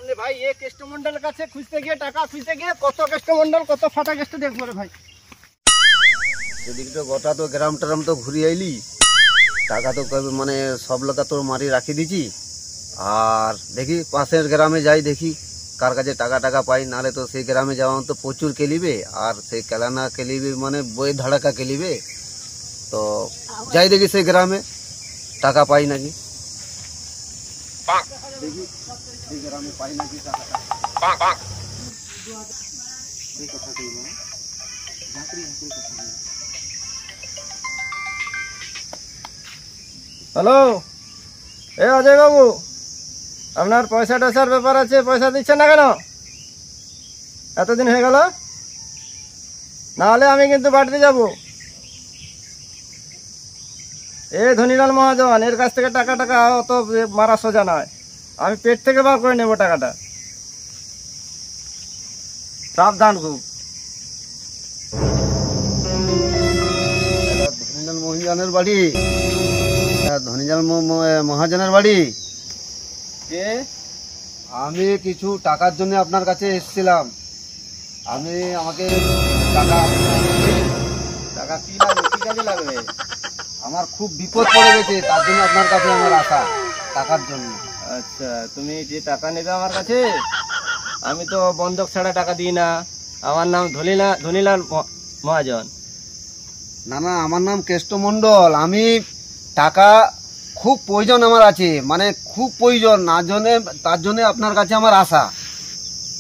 রে ভাই, এ কেষ্টমন্ডলের কাছে খুঁজতে গিয়ে টাকা খুঁজতে গিয়ে কত কেষ্টমন্ডল কত ফাটা কেষ্ট দেখবো রে ভাই। সেদিক তো গোটা তো গ্রাম ট্রাম তো ঘুরে আইলি, টাকা তো মানে সব লোক তো মারি রাখি দিছি। আর দেখি পাশের গ্রামে যাই, দেখি কার কাছে টাকা টাকা পাই, নাহলে তো সেই গ্রামে যাওয়া তো প্রচুর কেলিবে, আর সেই কেলানা কেলিবে মানে বই ধাড়াকা কেলিবে। তো যাই দেখি সেই গ্রামে টাকা পাই নাকি, দেখি সেই গ্রামে পাই নাকি টাকাটা। হ্যালো, এ অজয় বাবু, আপনার পয়সা টয়সার ব্যাপার আছে, পয়সা দিচ্ছেন না কেন? এতদিন হয়ে গেল, নাহলে আমি কিন্তু বাড়িতে যাব। এ ধনীলাল মহাজন, এর কাছ থেকে টাকা টাকা অত মারা সোজা নয়, আমি পেট থেকে বার করে নেব টাকাটা, সাবধান খুব। ধনীলাল মহাজনের বাড়ি, ধনীলাল মহাজনের বাড়ি। কে? আমি কিছু টাকার জন্য আপনার কাছে এসেছিলাম। আমাকে টাকা কি লাগবে, কি কাজে লাগবে? আমার খুব বিপদ পড়ে গেছে, তার জন্য আপনার কাছে আমার আশা টাকার জন্য। আচ্ছা, তুমি যে টাকা নেবে আমার কাছে, আমি তো বন্ধক ছাড়া টাকা দিই না। আমার নাম ধনীলাল মহাজন। না না, আমার নাম কেষ্টমন্ডল। আমি টাকা খুব প্রয়োজন আমার আছে, মানে খুব প্রয়োজন, না জন্য তার জন্য আপনার কাছে আমার আশা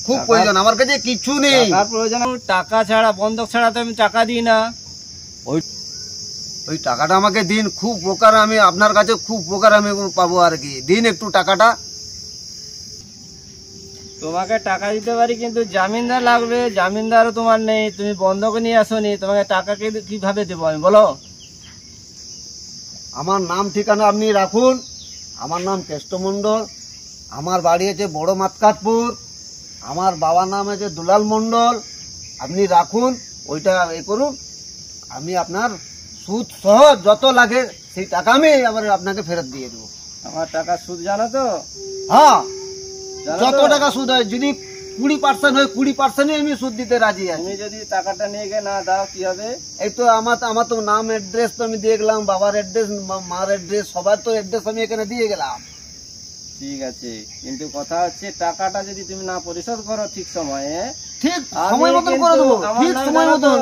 খুব প্রয়োজন। আমার কাছে কিছু নেই। প্রয়োজন টাকা ছাড়া, বন্ধক ছাড়া তো আমি টাকা দিই না। ওই টাকাটা আমাকে দিন, খুব উপকার, আমি আপনার কাছে খুব উপকার আমি পাবো আর কি। দিন একটু টাকাটা। তোমাকে টাকা দিতে পারি, কিন্তু জামিনদার লাগবে। জামিনদারও তোমার নেই, তুমি বন্ধক নিয়ে আসোনি, তোমাকে টাকা কিভাবে দেবো আমি, বলো? আমার নাম ঠিকানা আপনি রাখুন। আমার নাম কেষ্টমন্ডল, আমার বাড়ি আছে বড় মাতকাটপুর, আমার বাবার নাম আছে দুলাল মন্ডল। আপনি রাখুন, ওইটা এ করুন, আমি আপনার সুদ সহ যত লাগে সেই টাকা আমি আবার আপনাকে ফেরত দিয়ে দেবো। আমার টাকা সুদ জানো তো? হ্যাঁ, যত টাকা সুদ হয়, যদি 20% হয় 20% আমি সুদ দিতে রাজি আছি। তুমি যদি টাকাটা নিয়ে গিয়ে না দাও কি হবে? এই তো আমার তো নাম অ্যাড্রেস তো আমি দিয়ে গেলাম, বাবার অ্যাড্রেস, মার অ্যাড্রেস, সবার তো অ্যাড্রেস আমি এখানে দিয়ে গেলাম। ঠিক আছে, কিন্তু কথা হচ্ছে টাকাটা যদি তুমি না পরিশোধ করো ঠিক সময়ে, ঠিক সময় মতন করে দেবো, ঠিক সময় মতন।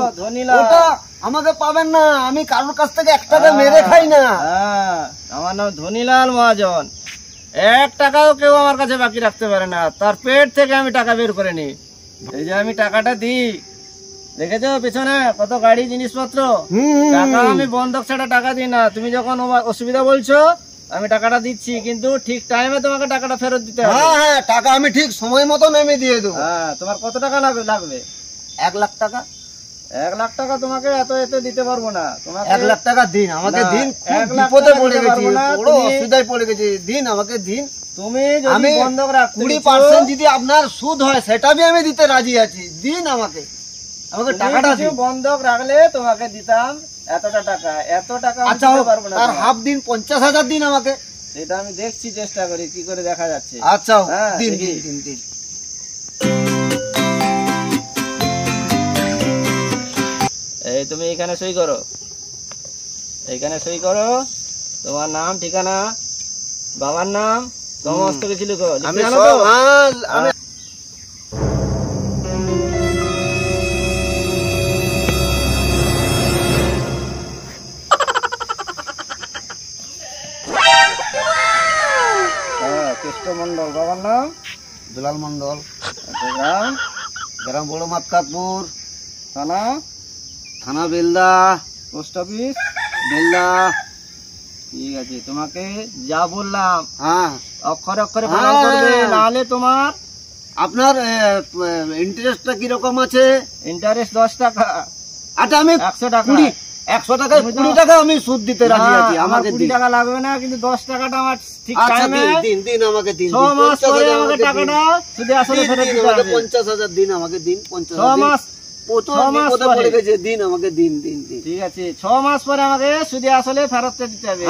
ওটা আমাকে পাবেন না, আমি কারোর কাছ থেকে 1 টাকা মেরে খাই না। হ্যাঁ, আমার নাম ধনীলাল মহাজন। 1 টাকাও কেউ আমার কাছে বাকি রাখতে পারে না, তার পেট থেকে আমি টাকা বের করে নিই। এই যে আমি টাকাটা দিই, দেখেছো পেছনে কত গাড়ি জিনিসপত্র, টাকা আমি বন্ধক ছাড়া টাকা দিই না। তুমি যখন অসুবিধা বলছো, আমি টাকাটা দিচ্ছি, কিন্তু ঠিক টাইমে তোমাকে টাকাটা ফেরত দিতে হবে। হ্যাঁ হ্যাঁ, টাকা আমি ঠিক সময় মতন আমি দিয়ে দেবো। হ্যাঁ, তোমার কত টাকা লাগবে? 1 লাখ টাকা। 1 লাখ টাকা তোমাকে এত দিতে পারবো না। তোমাকে 1 লাখ টাকা দিন আমাকে, দিন। খুব বিপদে পড়ে গেছি, বড় অসুবিধায় পড়ে গেছি, দিন আমাকে দিন। তুমি যদি বন্ধক রাখতে 20% যদি আপনার সুদ হয় সেটা আমি দিতে রাজি আছি। দিন আমাকে টাকাটা দিন। বন্ধক রাখলে তোমাকে দিতাম এতটা টাকা, এত টাকা আচ্ছা, তার হাফ দিন 50,000 দিন আমাকে। সেটা আমি দেখছি, চেষ্টা করি কি করে দেখা যাচ্ছে। আচ্ছা, দিন দিন দিন দিন। এই তুমি এখানে সই করো, এইখানে সই করো। তোমার নাম, ঠিকানা, বাবার নাম, সমস্ত কিছু লিখো। আমি সব, আমি কেষ্টমন্ডল, বাবার নাম দুলাল মন্ডল, গ্রাম বড় মাতকাটপুর, থানা বেলদা, পোস্ট অফিস বেলদা। ঠিক আছে, তোমাকে যা বললাম হ্যাঁ, অক্ষরে অক্ষরে পালন করবে, নাহলে তোমার। আপনার ইন্টারেস্টটা কিরকম আছে? ইন্টারেস্ট 10 টাকা। আচ্ছা, আমি 100 টাকা, 100 টাকায় 20 টাকা আমি সুদ দিতে রাজি আছি। আমাকে 20 টাকা লাগবে না, কিন্তু 10 টাকাটা আমার ঠিক টাইমে দিন দিন আমাকে দিন। 6 মাস পরে আমাকে টাকাটা শুধু আসলে ফেরত দিতে হবে। 50,000 দিন আমাকে দিন। 6 মাস, 6 মাস পরে গেছে, দিন আমাকে দিন দিন দিন। ঠিক আছে, 6 মাস পরে আমাকে শুধু আসলে ফেরত দিতে হবে।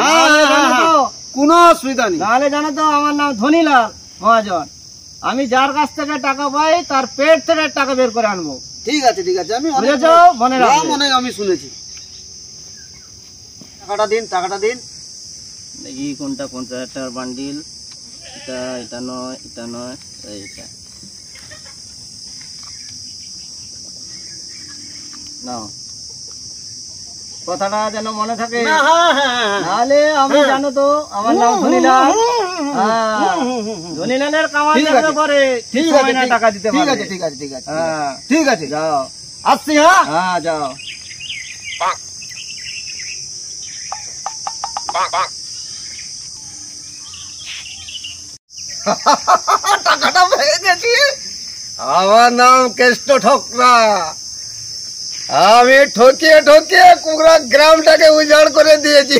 কোনো অসুবিধা নেই। তাহলে জানো তো আমার নাম ধনীলাল মহাজন। আমি যার কাছ থেকে টাকা পাই তার পেট থেকে টাকা বের করে আনবো। ঠিক আছে আমি বুঝেছো? মনে রাখবে। মনে আমি শুনেছি। টাকাটা দিন। দেখি কোনটা 50,000 টাকার বান্ডিল। এটা নয়, এইটা নাও। কথাটা যেন মনে থাকে, নাহলে আমি জানো তো আমার নাম ধনীলাল। ধনীলালের কামাল দেখলে পরে ঠিক আছে না টাকা দিতে পারবে। ঠিক আছে যাও, আসছি। হ্যাঁ যাও। টাকাটা পেয়ে গেছি। আমার নাম কেষ্ট ঠকরা। আমি ঠকিয়ে পুরো গ্রামটাকে উজাড় করে দিয়েছি।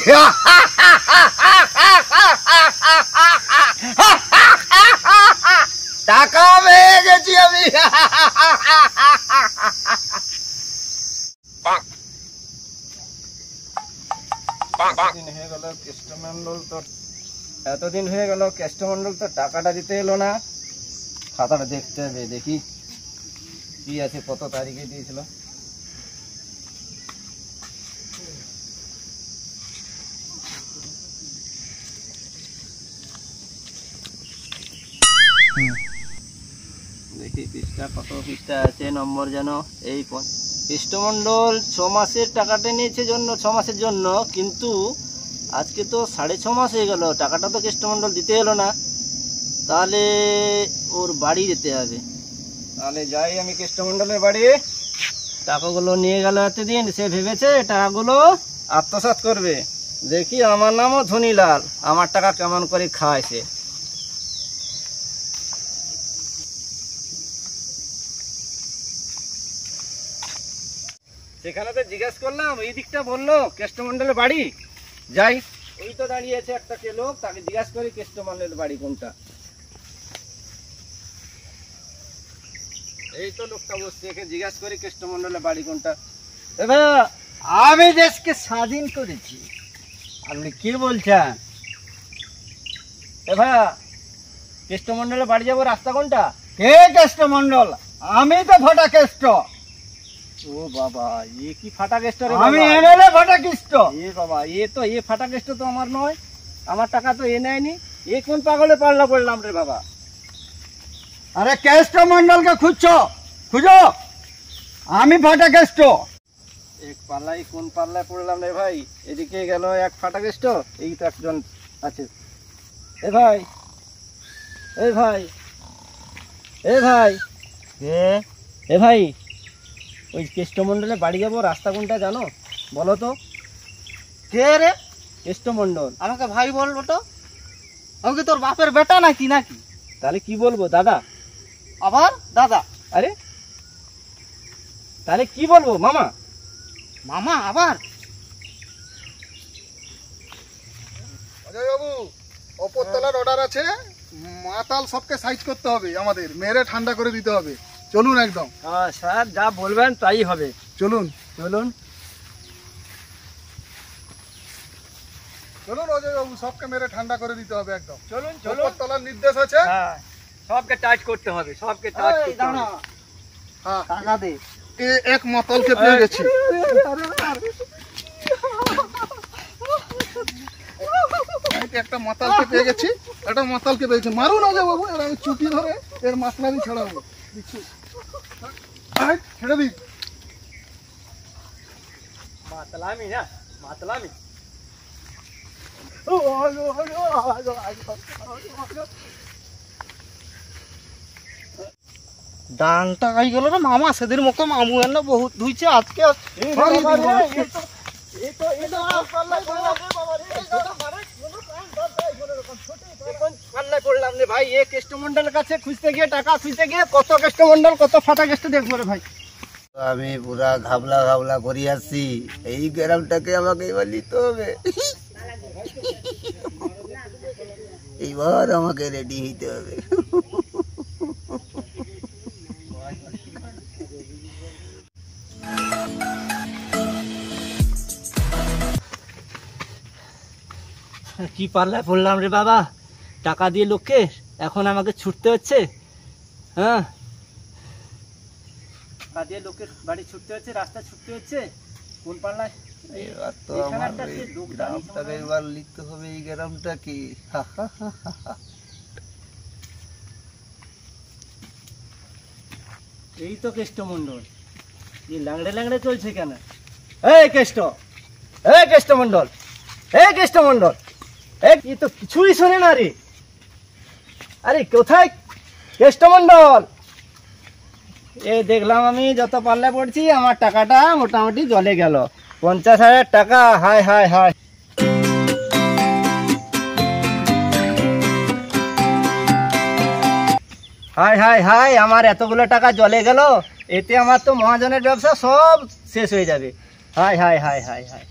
টাকা পেয়ে গেছি আমি। এতদিন হয়ে গেল কেষ্টমন্ডল তো টাকাটা দিতে এলো না। খাতাটা দেখতে হবে, দেখি কি আছে, কত তারিখে দিয়েছিল। দেখি পৃষ্ঠা কত পৃষ্ঠা আছে, নম্বর যেন এই কেষ্টমন্ডল 6 মাসের টাকাটা নিয়েছে 6 মাসের জন্য, কিন্তু আজকে তো 6.5 মাস হয়ে গেল, টাকাটা তো কেষ্টমন্ডল দিতে এলো না। তাহলে ওর বাড়ি যেতে হবে। তাহলে যাই আমি কেষ্টমন্ডলের বাড়ি। টাকাগুলো নিয়ে গেল এতদিন, সে ভেবেছে টাকাগুলো আত্মসাৎ করবে। দেখি আমার নামও ধনীলাল, আমার টাকা কেমন করে খায় সে। সেখানে তো জিজ্ঞাসা করলাম, এই দিকটা বললো কেষ্টমন্ডলের বাড়ি। যাই, ওই তো দাঁড়িয়েছে একটা লোক, তাকে জিজ্ঞাসা করি কেষ্টমন্ডলের বাড়ি কোনটা। এই তো লোকটা বসছে, একে জিজ্ঞাসা করি কেষ্টমন্ডলের বাড়ি কোনটা। আমি দেশকে স্বাধীন করেছি, আপনি কি বলছেন? এ ভাইয়া, কেষ্টমন্ডলের বাড়ি যাবো রাস্তা কোনটা? কে কেষ্টমন্ডল? আমি তো ভটা কেষ্ট। ও বাবা, এ কি ফাটা কেষ্ট রে? আমি এমএলএ ভটা কেষ্ট। এ বাবা, এ ফাটা কেষ্ট তো আমার নয়, আমার টাকা তো এ নেয়নি। এ কোন পাগলে পাল্লা পড়লাম রে বাবা। আরে কেষ্টমন্ডলকে খুঁজো, আমি ভটা কেষ্ট। এক পাল্লাই কোন পাল্লায় পড়লাম রে ভাই? এদিকে গেল এক ফাটা কেষ্ট, এই তো একজন আছে। এ ভাই, এ ভাই, এ ভাই, এ ভাই, ওই কেষ্টমন্ডলে বাড়ি যাবো রাস্তা কোনটা জানো? বলো তো। কে রে? কেষ্টমন্ডল। আমাকে ভাই বলবো তো? আমি কি তোর বাপের বেটা নাকি? তাহলে কি বলবো? দাদা। আবার দাদা? আরে তাহলে কি বলবো? মামা। মামা আবার? অজয় বাবু, ওপরতলার অর্ডার আছে। মাতাল সবকে সাইজ করতে হবে, আমাদের মেরে ঠান্ডা করে দিতে হবে। চলুন একদম। হ্যাঁ স্যার, যা বলবেন তাই হবে। চলুন চলুন। অজয় বাবু, সবকে মেরে ঠান্ডা করে দিতে হবে একদম। চলুন। ওপরতলার নির্দেশ আছে। হ্যাঁ, সবকে টাচ করতে হবে, সবকে টাচ করতে হবে। হ্যাঁ, টাকা দে। এক মাতালকে পেয়ে গেছি। একটা মাতালকে পেয়ে গেছি। মারুন অজয় বাবু, এর আমি চুটি ধরে এর মাতলামি ছড়াবো। ছেড়ে দিন। মাতলামি না, মাতলামি। ডানটা খাই গেল রে মামা, সেদিন মতো মামু এনে বহুত ধুইছে, আজকে পড়লাম রে ভাই। এ কেষ্টমন্ডলের কাছে খুঁজতে গিয়ে, টাকা খুঁজতে গিয়ে কত কেষ্টমন্ডল, কত ফাটা কেষ্ট দেখবো রে ভাই। আমি পুরা ঘাবলা করি আসছি। এই গ্রামটাকে আমাকে এবার নিতে হবে। এইবার আমাকে রেডি হইতে হবে। কি পাল্লায় পড়লাম রে বাবা, টাকা দিয়ে লোককে এখন আমাকে ছুটতে হচ্ছে। হ্যাঁ কাজে লোকের বাড়ি ছুটতে হচ্ছে, রাস্তা ছুটতে হচ্ছে, কোন পাল্লায় এবার তো এখানে আমার একটা এই কি লোক গ্রামটাকে এবার লিখতে হবে, এই গ্রামটা কি। এই তো কেষ্টমণ্ডল, এই ল্যাংড়ে ল্যাংড়ে চলছে কেন? এই কেষ্টমণ্ডল, এই কেষ্টমণ্ডল, এই তো কিছুই শোনে না রে। আরে কোথায় কেষ্টমণ্ডল? এই দেখলাম আমি যত পাল্লা পড়ছি আমার টাকাটা মোটামুটি জলে গেল, 50,000 টাকা। হায় হায় হায়, হায় হায় হায়, আমার এতগুলো টাকা জলে গেল, এতে আমার তো মহাজনের ব্যবসা সব শেষ হয়ে যাবে। হায় হায় হায় হায় হায়।